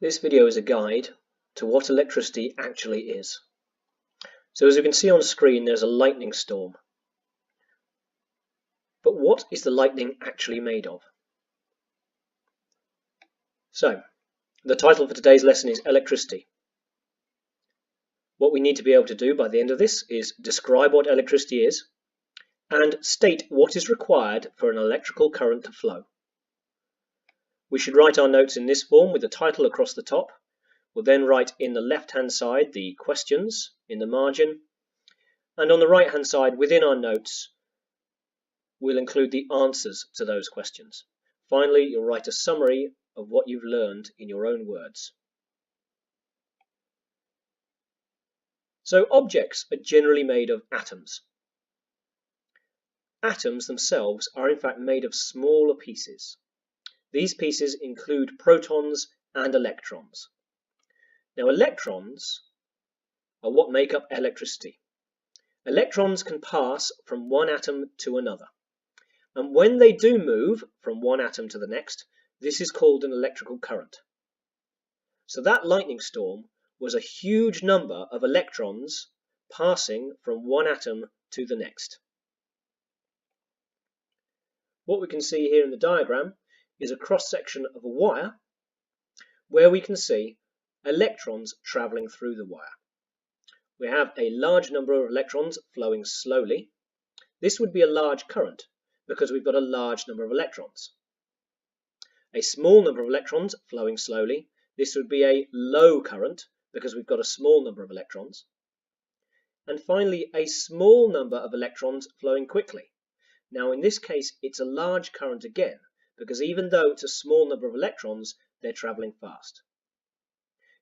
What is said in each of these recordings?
This video is a guide to what electricity actually is. So as you can see on screen, there's a lightning storm. But what is the lightning actually made of? So, the title for today's lesson is Electricity. What we need to be able to do by the end of this is describe what electricity is and state what is required for an electrical current to flow. We should write our notes in this form with the title across the top. We'll then write in the left-hand side the questions in the margin, and on the right-hand side within our notes we'll include the answers to those questions. Finally, you'll write a summary of what you've learned in your own words. So objects are generally made of atoms. Atoms themselves are in fact made of smaller pieces. These pieces include protons and electrons. Now, electrons are what make up electricity. Electrons can pass from one atom to another. And when they do move from one atom to the next, this is called an electrical current. So that lightning storm was a huge number of electrons passing from one atom to the next. What we can see here in the diagram is a cross-section of a wire where we can see electrons travelling through the wire. We have a large number of electrons flowing slowly. This would be a large current because we've got a large number of electrons. A small number of electrons flowing slowly. This would be a low current because we've got a small number of electrons. And finally, a small number of electrons flowing quickly. Now in this case it's a large current again, because even though it's a small number of electrons, they're travelling fast.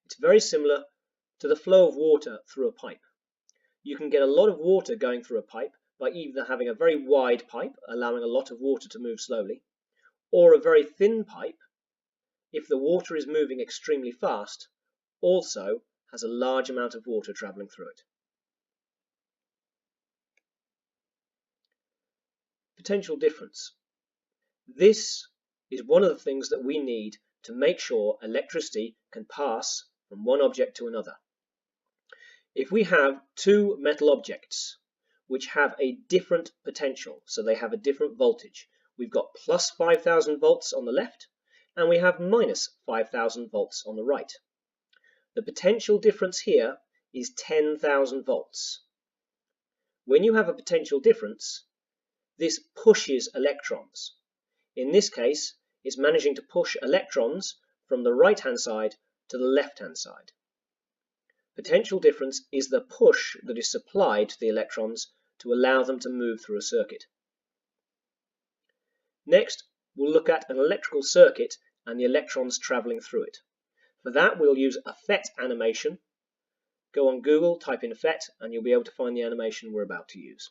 It's very similar to the flow of water through a pipe. You can get a lot of water going through a pipe by either having a very wide pipe, allowing a lot of water to move slowly, or a very thin pipe, if the water is moving extremely fast, also has a large amount of water travelling through it. Potential difference. This is one of the things that we need to make sure electricity can pass from one object to another. If we have two metal objects which have a different potential, so they have a different voltage, we've got plus 5,000 volts on the left and we have minus 5,000 volts on the right. The potential difference here is 10,000 volts. When you have a potential difference, this pushes electrons. In this case, it's managing to push electrons from the right-hand side to the left-hand side. Potential difference is the push that is supplied to the electrons to allow them to move through a circuit. Next, we'll look at an electrical circuit and the electrons travelling through it. For that, we'll use a FET animation. Go on Google, type in FET, and you'll be able to find the animation we're about to use.